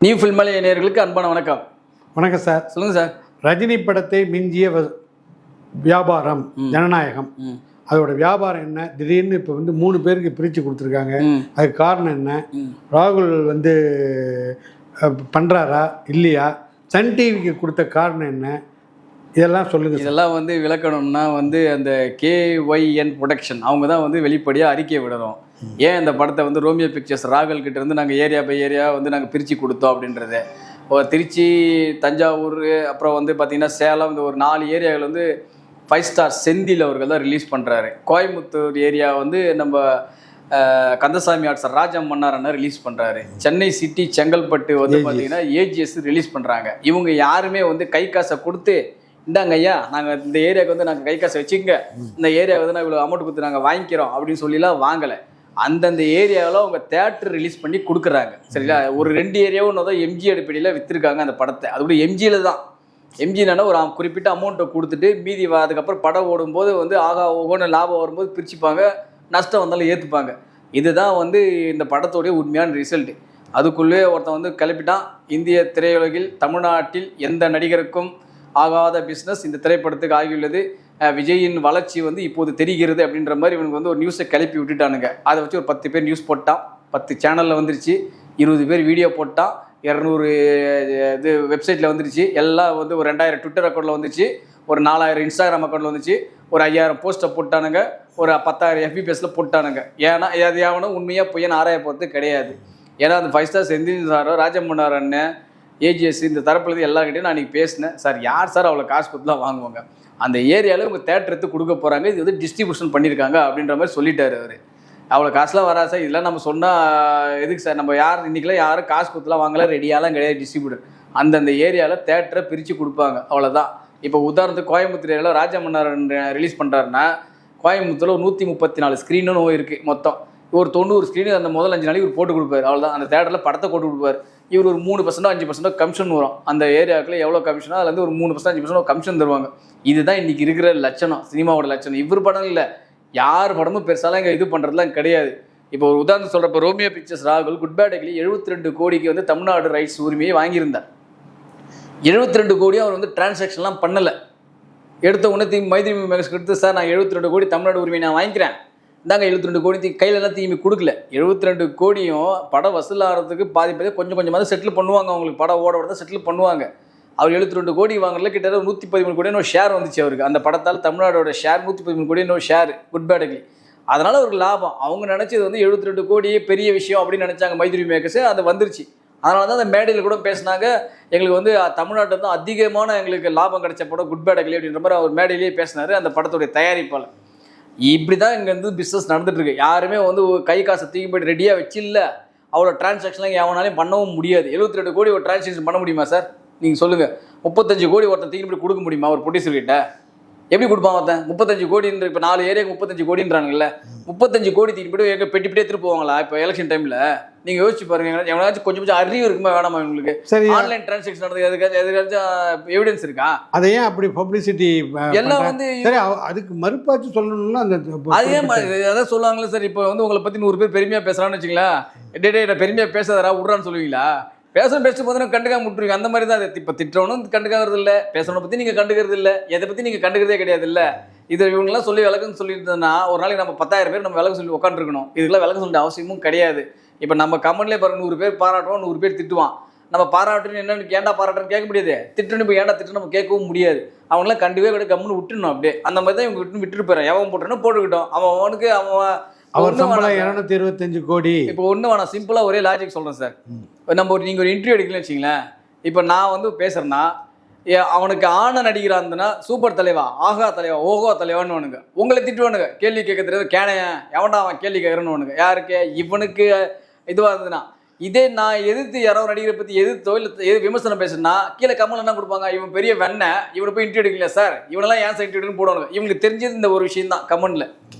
New ஃபில்மலை நேயர்களுக்கு அன்பான வணக்கம். வணக்கம் சார். சொல்லுங்கள் சார். ரஜினி படத்தை மிஞ்சிய வியாபாரம் ஜனநாயகம், அதோட வியாபாரம் என்ன? திடீர்னு இப்போ 3 பேருக்கு பிரித்து கொடுத்துருக்காங்க. அதுக்கு காரணம் என்ன? ராகுல் பண்ணுறாரா இல்லையா? சன் டிவிக்கு கொடுத்த காரணம் என்ன? இதெல்லாம் சொல்லுங்கள். இதெல்லாம் விளக்கணும்னா அந்த KYN ப்ரொடக்ஷன் அவங்க தான் வெளிப்படையாக அறிக்கை விடணும். ஏன் இந்த படத்தை ரோமியோ பிக்சர்ஸ் ராகுல் கிட்ட இருந்து நாங்கள் ஏரியா பை ஏரியா நாங்கள் பிரித்து கொடுத்தோம் அப்படின்றது. திருச்சி, தஞ்சாவூர், அப்புறம் பார்த்தீங்கன்னா சேலம், இந்த ஒரு 4 ஏரியாவில் 5 ஸ்டார் செந்தில் அவர்கள் தான் ரிலீஸ் பண்ணுறாரு. கோயம்புத்தூர் ஏரியா நம்ம கந்தசாமி ஆர்ட்ஸ் ராஜம் மன்னாரண்ணா ரிலீஸ் பண்ணுறாரு. சென்னை சிட்டி, செங்கல்பட்டு பார்த்தீங்கன்னா AGS ரிலீஸ் பண்ணுறாங்க. இவங்க யாருமே கை காசை கொடுத்து இந்தாங்க ஐயா, நாங்கள் இந்த ஏரியாவுக்கு நாங்கள் கை காசை வச்சுங்க, இந்த ஏரியாவுக்கு நான் இவ்வளோ அமௌண்ட் கொடுத்து நாங்கள் வாங்கிக்கிறோம் அப்படின்னு சொல்லிலாம் வாங்கலை. அந்தந்த ஏரியாவில் அவங்க தேட்டர் ரிலீஸ் பண்ணி கொடுக்குறாங்க. சரிங்களா? ஒரு 2 ஏரியாவும் தான் MG அடிப்படையில் விற்றுருக்காங்க அந்த படத்தை. அது கூட MGயில் தான். MGனா ஒரு குறிப்பிட்ட அமௌண்ட்டை கொடுத்துட்டு மீதி அதுக்கப்புறம் படம் ஓடும்போது ஆகா ஓகோன்னு லாபம் வரும்போது பிரிச்சுப்பாங்க, நஷ்டம் வந்தாலும் ஏற்றுப்பாங்க. இதுதான் இந்த படத்தோடைய உண்மையான ரிசல்ட்டு. அதுக்குள்ளே ஒருத்தன் கிளப்பிட்டான், இந்திய திரையுலகில் தமிழ்நாட்டில் எந்த நடிகருக்கும் ஆகாத பிஸ்னஸ் இந்த திரைப்படத்துக்கு ஆகியுள்ளது, விஜயின் வளர்ச்சி இப்போது தெரிகிறது அப்படின்ற மாதிரி இவனுக்கு ஒரு நியூஸை கிளப்பி விட்டுட்டானுங்க. அதை வச்சு ஒரு 10 பேர் நியூஸ் போட்டான், 10 சேனலில் வந்துருச்சு, 20 பேர் வீடியோ போட்டான், 200 இது வெப்சைட்டில் வந்துருச்சு, எல்லாம் ஒரு 2000 ட்விட்டர் அக்கௌண்ட்டில் வந்துச்சு, ஒரு 4000 இன்ஸ்டாகிராம் அக்கௌண்ட்டில் வந்துச்சு, ஒரு 5000 போஸ்ட்டை போட்டானுங்க, ஒரு 10,000 FB பேஜில் போட்டானுங்க. ஏன்னா அது யாவனும் உண்மையாக பொய்யன்னு ஆராய போகிறது கிடையாது. ஏன்னா அந்த 5 ஸ்டார் செந்தில் சாரோ, ராஜமன்னார் அண்ணன், AGS இந்த தரப்புலேருந்து எல்லாருக்கிட்டையும் நான் இன்றைக்கி பேசினேன். சார் யார் சார் அவ்வளோ காசு கொடுத்து தான் வாங்குவாங்க? அந்த ஏரியாவில் உங்கள் தேட்டர் எடுத்து கொடுக்க போகிறாங்க, இது டிஸ்ட்ரிபியூஷன் பண்ணியிருக்காங்க அப்படின்ற மாதிரி சொல்லிட்டார் அவர். அவ்வளோ காசுலாம் வராது சார், இதெல்லாம் நம்ம சொன்னால் எதுக்கு சார்? நம்ம இன்றைக்கெலாம் யாரும் காசு கொடுத்துலாம் வாங்கலாம் ரெடியாலாம் கிடையாது. டிஸ்ட்ரிபியூட்டர் அந்தந்த ஏரியாவில் தேட்டரை பிரித்து கொடுப்பாங்க, அவ்வளோதான். இப்போ உதாரணத்துக்கு கோயம்புத்தூர் ஏரியாவில் ராஜமன்னார் ரிலீஸ் பண்ணுறாருன்னா கோயம்புத்தூரில் ஒரு 134 ஸ்க்ரீனுன்னு இருக்குது மொத்தம். ஒரு 90 ஸ்க்ரீனு அந்த முதல் 5 நாளைக்கு இவர் போட்டு கொடுப்பாரு, அவ்வளோதான். அந்த தேட்டரில் படத்தை போட்டு கொடுப்பார். இவர் ஒரு 3% 5% கமிஷன் வரும். அந்த ஏரியாவுக்குள்ள எவ்வளோ கமிஷனோ அதில் ஒரு 3% 5% கமிஷன் தருவாங்க. இதுதான் இன்றைக்கி இருக்கிற லட்சணம், சினிமாவோட லட்சணம். இவர் படம் இல்லை, யார் படமும் பெருசாலாம் இங்கே இது பண்ணுறதுலாம் கிடையாது. இப்போ ஒரு உதாரணம் சொல்கிறப்ப ரோமியோ பிக்சர்ஸ் ராகுல் குட் பேட் அக்லி 72 கோடிக்கு தமிழ்நாடு ரைட்ஸ் உரிமையை வாங்கியிருந்தார். 72 கோடியும் அவர் டிரான்சாக்ஷன்லாம் பண்ணலை. எடுத்த உடனே மைத்ரி மேக்ஸ்க்கு எடுத்து, சார் நான் 72 கோடி தமிழ்நாடு உரிமையை நான் வாங்கிக்கிறேன், இந்தாங்க 72 கோடி கையிலலாம் தீமி கொடுக்கல. 72 கோடியும் படம் வசூலாகிறதுக்கு பாதி கொஞ்சம் கொஞ்சமாக செட்டில் பண்ணுவாங்க. அவங்களுக்கு படம் ஓட தான் செட்டில் பண்ணுவாங்க. அவர் 72 கோடி வாங்கல, கிட்டத்தட்ட 113 கோடி இன்னொரு ஷேர் வந்துச்சு அவருக்கு. அந்த படத்தால் தமிழ்நாடோட ஷேர் 113 கோடி இன்னொரு ஷேர் குட் பேட் அக்லி. அதனால் அவருக்கு லாபம். அவங்க நினச்சது 72 கோடியே பெரிய விஷயம் அப்படின்னு நினச்சாங்க மைத்ரி மேக்கர்ஸ். அது வந்துருச்சு. அதனால தான் அந்த மேடையில் கூட பேசினாங்க, எங்களுக்கு தமிழ்நாட்டில் தான் அதிகமான எங்களுக்கு லாபம் கிடைச்ச படம் குட் பேட் அக்லி அப்படின்ற மாதிரி அவர் மேடையிலேயே பேசினார், அந்த படத்துடைய தயாரிப்பாளர். இப்படி தான் இங்கே பிஸ்னஸ் நடந்துட்டுருக்கு. யாருமே கை காசை தூக்கி போய்ட்டு ரெடியாக வச்சு இல்லை, அவ்வளோ டிரான்சாக்ஷன்லாம் எவனாலையும் பண்ணவும் முடியாது. 72 கோடி ஒரு டிரான்சாக்ஷன் பண்ண முடியுமா சார்? நீங்கள் சொல்லுங்கள். 35 கோடி ஒருத்தன் தூக்கி போய் கொடுக்க முடியுமா ஒரு ப்ரொடியூசர்கிட்ட? எப்படி கொடுப்பான் ஒருத்தன்? 35 கோடின்ற இப்போ 4 ஏரியாவுக்கு 35 கோடின்றானுங்கல்ல, 35 கோடி தூக்கி போய்ட்டு எங்கே பெட்டி பெட்டியே திருப்பி போவாங்களா? இப்போ எலெக்ஷன் டைமில் நீங்கள் யோசிச்சு பாருங்க. எவனாச்சும் கொஞ்சம் அறிவு இருக்குமா வேணாமா உங்களுக்கு? சரி, ஆன்லைன் டிரான்சாக்ஷன் நடந்தது எதுக்காச்சும் எவிடன்ஸ் இருக்கா? அதை ஏன் அப்படி பப்ளிசிட்டி எல்லாம் சரி, அதுக்கு மறுப்பாச்சு சொல்லணும்னா அந்த அதே மாதிரி அதான் சொல்லுவாங்களே சார். இப்போ உங்களை பற்றி 100 பேர் பெருமையாக பேசுகிறான்னு வச்சுங்களேன், டே நான் பெருமையாக பேசாதரா விட்றான்னு சொல்லுவீங்களா? பேசிட்டு போதுனா கண்டுக்காம விட்டுருவீங்க. அந்த மாதிரி தான். இப்போ திட்டணும் கண்டுக்கிறது இல்லை, பேசணும் பற்றி நீங்கள் கண்டுக்கிறது இல்லை, எதை பற்றி நீங்கள் கண்டுக்கிறதே கிடையாது. இல்லை இது இவங்கெல்லாம் சொல்லி விளக்குன்னு சொல்லியிருந்தோன்னா ஒரு நாளைக்கு நம்ம 10,000 பேர் நம்ம விளக்கு சொல்லி உட்காந்துருக்கணும். இதுக்கெல்லாம் விளக்கு சொல்லிட்டு அவசியமும் கிடையாது. இப்போ நம்ம கமெண்ட்லேயே பாருங்க, 100 பேர் பாராட்டுவோம், 100 பேர் திட்டுவான். நம்ம பாராட்டுன்னு என்னென்னு ஏன்டா பாராட்டுன்னு கேட்க முடியாது, திட்டுன்னு இப்போ ஏன்டா திட்டு நம்ம கேட்கவும் முடியாது. அவங்களாம் கண்டுவே கூட கம்முன்னு விட்டுணும். அப்படியே அந்த மாதிரி தான் இவங்க விட்டுட்டு போயிடறேன். எவன் போட்டுருன்னு போட்டுக்கிட்டோம், அவனுக்கு அவர் சம்பளம் 225 கோடி. இப்போ ஒன்று வேணாம், சிம்பிளாக ஒரே லாஜிக் சொல்கிறேன் சார். நம்ம நீங்கள் ஒரு இன்டர்வியூ எடுக்கலன்னு வச்சிங்களேன், இப்போ நான் பேசுகிறேன்னா அவனுக்கு ஆன நடிக்கிறான்னா சூப்பர் தலைவா, ஆகா தலைவா, ஓகோ தலைவான்னு வானுங்க. உங்களை திட்டுவானுங்க, கேள்வி கேட்க தெரியாது, கேனையன் எவன்டா அவன் கேள்வி கேட்குறேன்னு வானுங்க. யாருக்கு? இவனுக்கு இதுவாக இருந்ததுன்னா. இதே நான் எதிர்த்து யாரோ நடிகரை பற்றி எதிர்த்தோ இல்லை விமர்சனம் பேசுனா கீழே கமல் என்ன கொடுப்பாங்க, இவன் பெரிய வெண்ணை, இவனை போய் இன்டர்வியூ எடுக்கல சார், இவனெல்லாம் ஏன் சார் இன்டர்வியூன்னு போடுவாங்க. இவங்களுக்கு தெரிஞ்சது இந்த ஒரு விஷயம் தான் கமெண்ட்ல.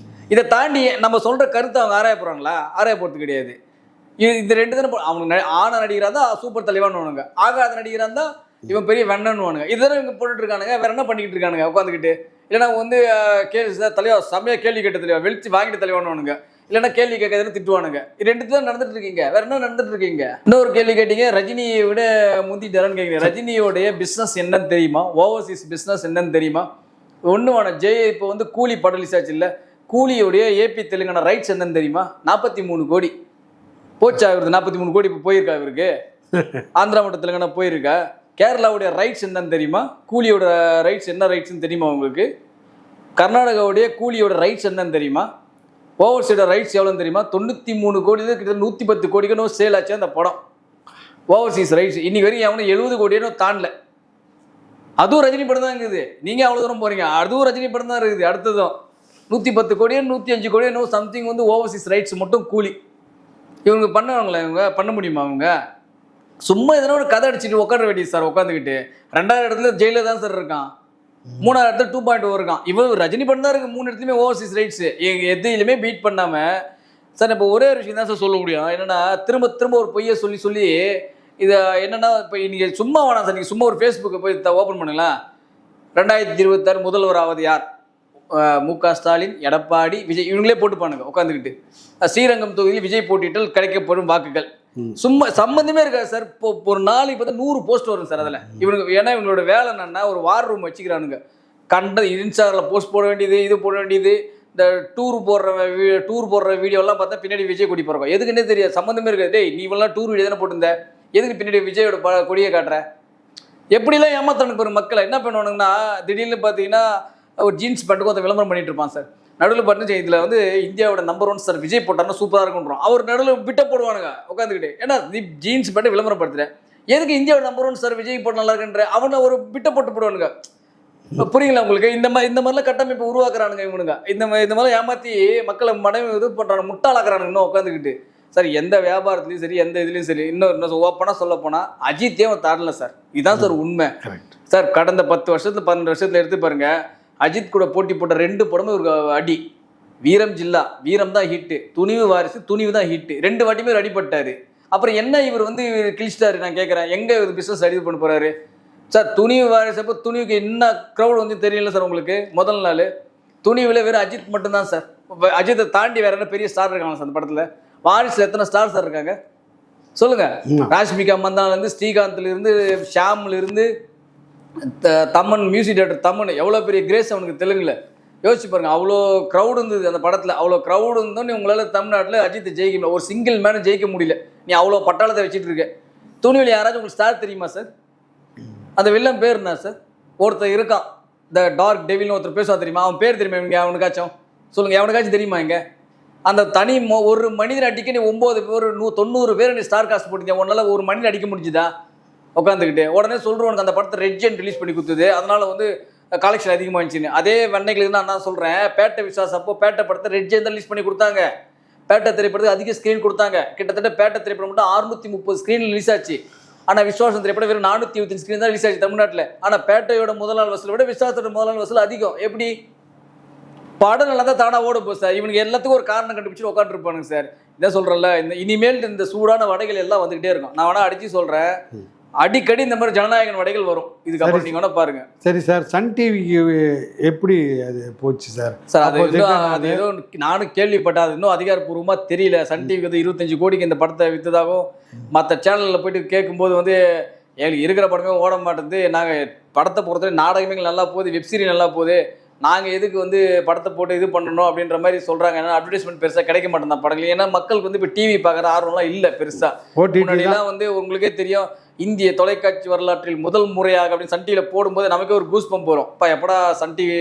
இதை தாண்டி நம்ம சொல்கிற கருத்தை அவங்க ஆராய போகிறாங்களா? ஆராய போகிறது கிடையாது. இது 2 தானே. அவங்க ஆன நடிகராக தான் சூப்பர் தலைவான்னு வானுங்க, ஆகாத நடிகராக இருந்தால் இவன் பெரிய வெண்ணன்னு வானுங்க. இதுதானே இவங்க போட்டுட்டு இருக்கானுங்க. வேற என்ன பண்ணிக்கிட்டு இருக்கானுங்க உட்காந்துக்கிட்டு? இல்லைனா கேள்வி தலைவா செம்மையாக கேள்வி கேட்ட தலைவா, வெளிச்சு வாங்கிட்டு தலைவான்னு வானுங்க. இல்லைன்னா கேள்வி கேட்காதுன்னு திட்டுவானுங்க. இது 2 தான் நடந்துட்டு இருக்கீங்க. வேற என்ன நடந்துட்டு இருக்கீங்க? இன்னொரு கேள்வி கேட்டீங்க, ரஜினியை விட முந்திட்டாரான்னு கேட்குறீங்க. ரஜினியோடைய பிஸ்னஸ் என்னன்னு தெரியுமா? ஓவர்சீஸ் பிஸ்னஸ் என்னன்னு தெரியுமா? ஒன்றும் வேணாம். இப்போ வந்து கூலி படம் ரிலீஸ் ஆச்சு இல்லை, கூலியோடைய ஏபி தெலுங்கானா ரைட்ஸ் என்னன்னு தெரியுமா? 43 கோடி போச்சா இவருக்கு? 43 கோடி இப்போ போயிருக்கா இவருக்கு? ஆந்திரா மட்டும் தெலுங்கானா போயிருக்கா? கேரளாவுடைய ரைட்ஸ் என்னன்னு தெரியுமா? கூலியோட ரைட்ஸ் என்ன ரைட்ஸ்ன்னு தெரியுமா உங்களுக்கு? கர்நாடகாவுடைய கூலியோட ரைட்ஸ் என்னன்னு தெரியுமா? ஓவர்சீட ரைட்ஸ் எவ்வளோன்னு தெரியுமா? 93 கோடி, கிட்ட 110 கோடிக்கு சேல் ஆச்சு அந்த படம். ஓவர்சீஸ் ரைட்ஸ் இன்னைக்கு வரைக்கும் எவனும் 70 கோடியோ தாண்டல. அதுவும் ரஜினி படம் தான் இருக்குது. நீங்கள் அவ்வளோ தூரம் போகிறீங்க, அதுவும் ரஜினி படம் தான் இருக்குது. அடுத்ததும் 110 கோடியோ 105 கோடியோ சம்திங் வந்து ஓவர்சீஸ் ரைட்ஸ் மட்டும் கூலி. இவங்க பண்ணுவாங்களா? இவங்க பண்ண முடியுமா? அவங்க சும்மா எதனா ஒரு கதை அடிச்சுட்டு உட்கார வேண்டியது சார். உட்காந்துக்கிட்டு 2வது இடத்துல ஜெயிலில் தான் சார் இருக்கான், 3வது இடத்துல 2.0 இருக்கான். இவன் ரஜினி படம் தான் இருக்குது 3 இடத்துலையுமே ஓவர்சீஸ் ரைட்ஸ். எதுலையுமே பீட் பண்ணாமல் சார். இப்போ ஒரே ஒரு விஷயம் தான் சார் சொல்ல முடியும். என்னென்னா திரும்ப திரும்ப ஒரு பொய்யை சொல்லி சொல்லி இதை என்னென்னா, இப்போ நீங்கள் சும்மா வேணாம் சார். நீங்கள் சும்மா ஒரு ஃபேஸ்புக்கை போய் ஓப்பன் பண்ணுங்களேன். 2026 முதல்வர் ஆவது யார்? மு.க. ஸ்டாலின், எடப்பாடி, விஜய், இவங்களே போட்டு பானுங்க உட்காந்துக்கிட்டு. ஸ்ரீரங்கம் தொகுதியில் விஜய் போட்டியிட்டால் கிடைக்கப்படும் வாக்குகள். சும்மா சம்மந்தமே இருக்காது சார். இப்போ ஒரு நாளைக்கு பார்த்தா 100 போஸ்ட் வரும் சார் அதில். இவனுக்கு ஏன்னா இவங்களோட வேலை என்னன்னா ஒரு வார் ரூம் வச்சுக்கிறானுங்க. கண்ட இன்ஸ்டாகிராமில் போஸ்ட் போட வேண்டியது, இது போட வேண்டியது. இந்த டூர் போடுற வீடியோலாம் பார்த்தா பின்னாடி விஜய் கொடி பிறக்கும். எதுக்குன்னே தெரியாது, சம்மந்தமே இருக்காது. டேய், நீ இவெல்லாம் டூர் வீடியோ தானே போட்டிருந்த, எதுக்கு பின்னாடி விஜயோட கொடியை காட்டுற? எப்படிலாம் ஏமாத்தானுக்கு பாருங்க மக்களை. என்ன பண்ணுவானுங்கன்னா திடீர்னு பார்த்தீங்கன்னா ஒரு ஜீன்ஸ் பேண்ட்டுக்கும் அதை விளம்பரம் பண்ணிட்டு இருப்பான் சார். நடுவில் பார்த்து இதில் வந்து இந்தியாவோட நம்பர் 1 சார் விஜய் போட்டாருன்னா சூப்பராக இருக்குன்றோம். அவர் நடுவில் விட்ட போடுவானுங்க உட்காந்துக்கிட்டு. ஏன்னா நீ ஜீன்ஸ் பேண்ட்டை விளம்பரப்படுத்துற, எதுக்கு இந்தியாவோட நம்பர் 1 சார் விஜய் போட்டு நல்லா இருக்குன்ற அவனை ஒரு விட்ட போட்டு போடுவானுங்க. புரியுங்களா உங்களுக்கு? இந்த மாதிரிலாம் கட்டமைப்பு உருவாக்குறானுங்க இவனுங்க. இந்த மாதிரிலாம் ஏமாற்றி மக்களை மனைவி இது பண்ணுறாங்க, முட்டாளாக்குறானுங்க இன்னும் உட்காந்துக்கிட்டு. சார் எந்த வியாபாரத்துலையும் சரி, எந்த இதுலையும் சரி, இன்னும் ஓப்பனாக சொல்ல போனால் அஜித்தே அவன் தரல சார். இதுதான் சார் உண்மை சார். கடந்த 10 வருஷத்துல 12 வருஷத்துல எடுத்து பாருங்க, அஜித் கூட போட்டி போட்ட 2 படமும் ஒரு அடி. வீரம் ஜில்லா, வீரம் தான் ஹிட்டு. துணிவு வாரிசு, துணிவு தான் ஹிட்டு. 2 வாட்டியுமே ஒரு அடிப்பட்டாரு. அப்புறம் என்ன இவர் வந்து கிழிச்சிட்டாரு? நான் கேட்குறேன், எங்கே இவர் பிஸ்னஸ் அடிவு பண்ண போகிறாரு சார்? துணிவு வாரிசு அப்போ துணிவுக்கு என்ன க்ரௌட் வந்து தெரியல சார் உங்களுக்கு. முதல் நாள் துணிவில் வெறும் அஜித் மட்டும்தான் சார். அஜித்தை தாண்டி வேற என்ன பெரிய ஸ்டார் இருக்காங்க சார் அந்த படத்தில்? வாரிசுல எத்தனை ஸ்டார் சார் இருக்காங்க சொல்லுங்க? ராஷ்மிகா மந்தான்லேருந்து, ஸ்ரீகாந்த்லேருந்து, ஷாம்லேருந்து, தமன், மியூசிக் டைரக்டர் தமன், எவ்வளோ பெரிய கிரேஸ் அவனுக்கு தெலுங்குல. யோசிச்சு பாருங்க, அவ்வளோ க்ரௌடு இருந்தது அந்த படத்தில். அவ்வளோ க்ரௌடு இருந்தோன்னு உங்களால் தமிழ்நாட்டில் அஜித்தை ஜெயிக்க முடியல, ஒரு சிங்கிள் மேனை ஜெயிக்க முடியல. நீ அவ்வளோ பட்டாளத்தை வச்சுட்டு இருக்க. துணிவில் யாராச்சும் உங்களுக்கு ஸ்டார் தெரியுமா சார்? அந்த வில்லன் பேர் என்ன சார்? ஒருத்தர் இருக்கான், த டார்க் டெவில்னு ஒருத்தர் பேசுவா தெரியுமா? அவன் பேர் தெரியுமா இவங்க? அவனுக்காச்சும் சொல்லுங்கள், எவனுக்காச்சும் தெரியுமா? இங்கே அந்த தனி ஒரு மனிதன் அடிக்க நீ 9 பேர் 90 பேர் நீ ஸ்டார் காஸ்ட் போட்டீங்க, உன்னால ஒரு மனிதன் அடிக்க முடிஞ்சுதா? உட்காந்துக்கிட்டு உடனே சொல்கிறவனுக்கு அந்த படத்தை ரெட் ஜெயின் ரிலீஸ் பண்ணி கொடுத்தது, அதனால வந்து கலெக்ஷன் அதிகமாகிடுச்சின்னு. அதே வண்டைகள் இருந்தால் நான் சொல்கிறேன், பேட்டை விஸ்வாஸ் அப்போ பேட்டை படத்தை ரெட் ஜெயின் தான் ரிலீஸ் பண்ணி கொடுத்தாங்க. பேட்டை திரைப்படத்துக்கு அதிக ஸ்க்ரீன் கொடுத்தாங்க. கிட்டத்தட்ட பேட்டை திரைப்படம் மட்டும் 630 ஸ்க்ரீன் ரிலீஸ் ஆச்சு. ஆனால் விஸ்வாசம் திரைப்படம் வெறும் 425 ஸ்க்ரீன் தான் ரிலீஸ் ஆச்சு தமிழ்நாட்டில். ஆனால் பேட்டையோட முதல் நாள் வசூலை விட விஸ்வாசத்தோட முதல் நாள் வசூல் அதிகம். எப்படி? படம் நல்லா தான் தானா ஓட போகுது சார். இவனுக்கு எல்லாத்துக்கும் ஒரு காரணம் கண்டுபிடிச்சு உட்காந்துருப்பானுங்க சார். இதான் சொல்கிறேன்ல, இந்த இனிமேல் இந்த சூடான வடைகள் எல்லாம் வந்துகிட்டே இருக்கும். நான் வேணா அடிச்சு சொல்கிறேன், அடிக்கடி இந்த மாதிரி ஜனநாயகன் வடைகள் வரும். இதுக்கப்புறம் நீங்கள் வேணா பாருங்க. சரி சார், சன் டிவிக்கு எப்படி அது போச்சு சார்? சார் அது ஏதோ நானும் கேள்விப்பட்டேன், அது இன்னும் அதிகாரப்பூர்வமாக தெரியல. சன் டிவிக்கு வந்து 25 கோடிக்கு இந்த படத்தை விற்றதாகவும் மற்ற சேனலில் போயிட்டு கேட்கும்போது வந்து எங்களுக்கு இருக்கிற படமே ஓட மாட்டேங்குது, நாங்கள் படத்தை பொறுத்தவரை நாடகமே நல்லா போகுது, வெப்சீரிஸ் நல்லா போகுது, நாங்கள் எதுக்கு வந்து படத்தை போட்டு இது பண்ணணும் அப்படின்ற மாதிரி சொல்கிறாங்க. ஏன்னா அட்வர்டைஸ்மெண்ட் பெருசாக கிடைக்க மாட்டேன் படங்கள். ஏன்னா மக்களுக்கு வந்து இப்போ டிவி பார்க்குற ஆர்வம்லாம் இல்லை பெருசாக. முன்னாடிலாம் வந்து உங்களுக்கே தெரியும், இந்திய தொலைக்காட்சி வரலாற்றில் முதல் முறையாக அப்படின்னு சன் டிவியில் போடும்போது நமக்கே ஒரு கூஸ் பம்ப் வரும். இப்போ எப்படா சன் டிவி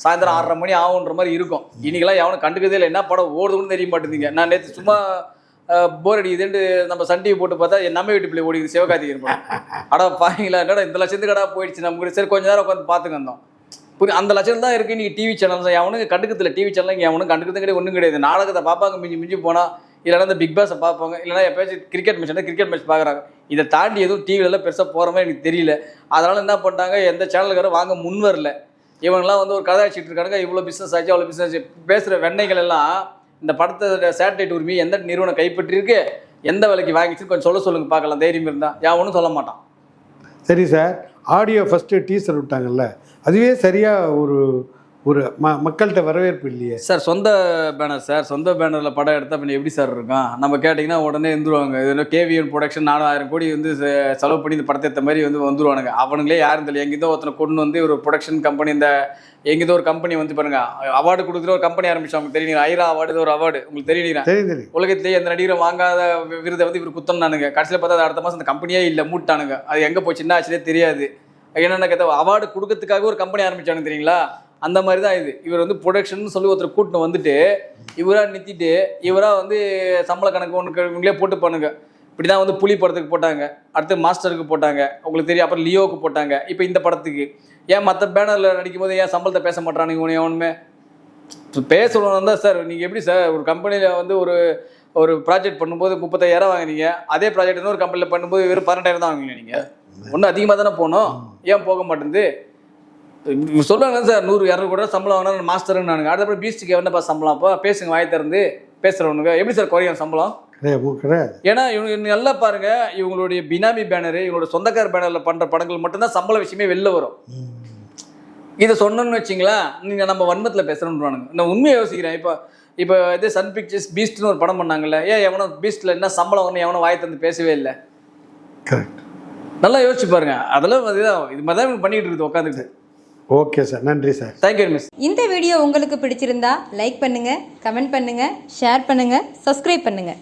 சாயந்தரம் 6:30 மணி ஆகுன்ற மாதிரி இருக்கும். இன்னைக்கெல்லாம் எவனும் கண்டுக்கதே இல்லை, என்ன படம் ஓடுதுன்னு தெரிய மாட்டேங்குதுங்க. நான் நேற்று சும்மா போர் அடிக்குதுன்ட்டு நம்ம சன் டிவி போட்டு பார்த்தா நம்ம வீட்டு பிள்ளை ஓடிக்குது, சிவகார்த்திகேயன் படம். அடா பாருங்களா, என்னடா இந்த லட்சத்துக்கு கடா போயிடுச்சு நமக்கு. சரி கொஞ்ச நேரம் உட்காந்து பார்த்துக்க வந்தோம். புரியும், அந்த லட்சம் தான் இருக்குது. இன்றைக்கி டிவி சேனல்ஸ் எவனுக்கு கண்டுக்கிறதுல, டிவி சேனல் இங்கே எவனுக்கு கண்டுக்கிறது கிடையாது, ஒன்றும் கிடையாது. நாடகத்தை பார்ப்பாங்க மிஞ்சி மிஞ்சி போனால், இல்லைனா இந்த பிக் பாஸை பார்ப்பாங்க, இல்லைனா எப்போயாச்சும் கிரிக்கெட் மேட்ச் கிரிக்கெட் மேட்ச் பார்க்குறாங்க. இதை தாண்டி எதுவும் டிவிலெல்லாம் பெருசாக போகிற மாதிரி எனக்கு தெரியல. அதனால் என்ன பண்ணிட்டாங்க, எந்த சேனலுக்காரும் வாங்க முன் வரல. இவங்கெல்லாம் வந்து ஒரு கதை அடிச்சிட்டு இருக்காங்க, இவ்வளோ பிஸ்னஸ் ஆச்சு அவ்வளோ பிஸ்னஸ் ஆச்சு. பேசுகிற வெண்ணைகள் எல்லாம் இந்த படத்தை சேட்டலைட் உரிமையை எந்த நிறுவனம் கைப்பற்றிருக்கு, எந்த விலைக்கு வாங்கிச்சு கொஞ்சம் சொல்லுங்கள் பார்க்கலாம். தைரியம் இருந்தால் யா ஒன்றும் சொல்ல மாட்டான். சரி சார், ஆடியோ ஃபஸ்ட்டு டீசர் விட்டாங்கல்ல, அதுவே சரியாக ஒரு ஒரு மக்கள்கிட்ட வரவேற்பு இல்லையே. சார் சொந்த பேனர் சார், சொந்த பேனரில் படம் எடுத்தால் பின்ன எப்படி சார் இருக்கும்? நம்ம கேட்டிங்கன்னா உடனே வந்துருவாங்க. இது கேவிஎன் ப்ரொடக்ஷன் 4000 கோடி வந்து செலவு பண்ணி இந்த படத்தை ஏற்ற மாதிரி வந்து வந்துருவானுங்க. அவனுங்களே யாரும் தெரியல. எங்கேதோ ஒருத்தனை கொண்டு வந்து ஒரு ப்ரொடக்ஷன் கம்பெனி, இந்த எங்கேதோ ஒரு கம்பெனி வந்து பாருங்க அவார்டு கொடுக்குற ஒரு கம்பெனி ஆரம்பிச்சாங்க. தெரியும் ஐரா அவார்டு, ஒரு அவார்டு உங்களுக்கு தெரியும். தெரியும். உலகத்திலேயே எந்த நடிகரை வாங்காத விருதை வந்து இவர் குத்தனானுங்க. கடைசியில் பார்த்தா அடுத்த மாதம் அந்த கம்பெனியே இல்லை, மூட்டானுங்க. அது எங்கே போச்சு, என்ன ஆச்சுன்னே தெரியாது. என்னென்ன கேட்ட அவார்டு கொடுக்கறதுக்காக ஒரு கம்பெனி ஆரம்பிச்சானு தெரியுங்களா? அந்த மாதிரி தான் இது. இவர் வந்து ப்ரொடக்ஷன் சொல்லி ஒருத்தர் கூட்டின்னு வந்துட்டு இவராக நிறுத்திட்டு இவராக வந்து சம்பள கணக்கு ஒன்று இவங்களே போட்டு பண்ணுங்க. இப்படி தான் வந்து புலி படத்துக்கு போட்டாங்க, அடுத்து மாஸ்டருக்கு போட்டாங்க, உங்களுக்கு தெரியும், அப்புறம் லியோவுக்கு போட்டாங்க, இப்போ இந்த படத்துக்கு. ஏன் மற்ற பேனரில் நடிக்கும் போது ஏன் சம்பளத்தை பேச மாட்டானுங்க? ஒன்றுமே பேசணும் தான் சார். நீங்கள் எப்படி சார் ஒரு கம்பெனியில் வந்து ஒரு ப்ராஜெக்ட் பண்ணும்போது 35,000 வாங்குறீங்க, அதே ப்ராஜெக்ட் இன்னொரு கம்பெனியில் பண்ணும்போது வெறும் 12,000 தான் வாங்குவீங்க. நீங்கள் ஒன்றும் அதிகமாக தானே போகணும், ஏன் போக மாட்டேங்குது? சொல்லுவாங்க சார் 100-200 கூட சம்பளம் வாங்கினா மாஸ்டருன்னு நானுங்க. அடுத்தப்பறம் பீஸ்ட்டுக்கு என்னப்பா சம்பளம்? அப்போ பேசுங்க, வாய் திறந்து பேசுகிறவனுங்க. எப்படி சார் குறையும் சம்பளம்? ஏன்னா இவங்க நல்லா பாருங்க, இவங்களுடைய பினாமி பேனரு, இவங்களோட சொந்தக்கார பேனரில் பண்ணுற படங்கள் மட்டும்தான் சம்பள விஷயமே வெளில வரும். இதை சொன்னோன்னு வச்சிங்களா, நீங்கள் நம்ம வன்மத்தில் பேசுகிறோன்றானுங்க. நான் உண்மையை யோசிக்கிறேன். இப்போ இதே சன் பிக்சர்ஸ் பீஸ்ட்னு ஒரு படம் பண்ணாங்கல்ல, ஏன் எவனோ பீஸ்ட்டில் என்ன சம்பளம் ஒன்று எவனோ வாய் தந்து பேசவே இல்லை. நல்லா யோசிச்சு பாருங்க. அதெல்லாம் அதுதான் இது மாதிரி தான் பண்ணிட்டு இருக்குது உட்காந்துக்கிட்டு. ஓகே சார், நன்றி சார். Thank you miss. இந்த வீடியோ உங்களுக்கு பிடிச்சிருந்தா லைக் பண்ணுங்க, கமெண்ட் பண்ணுங்க, ஷேர் பண்ணுங்க, சப்ஸ்கிரைப் பண்ணுங்க.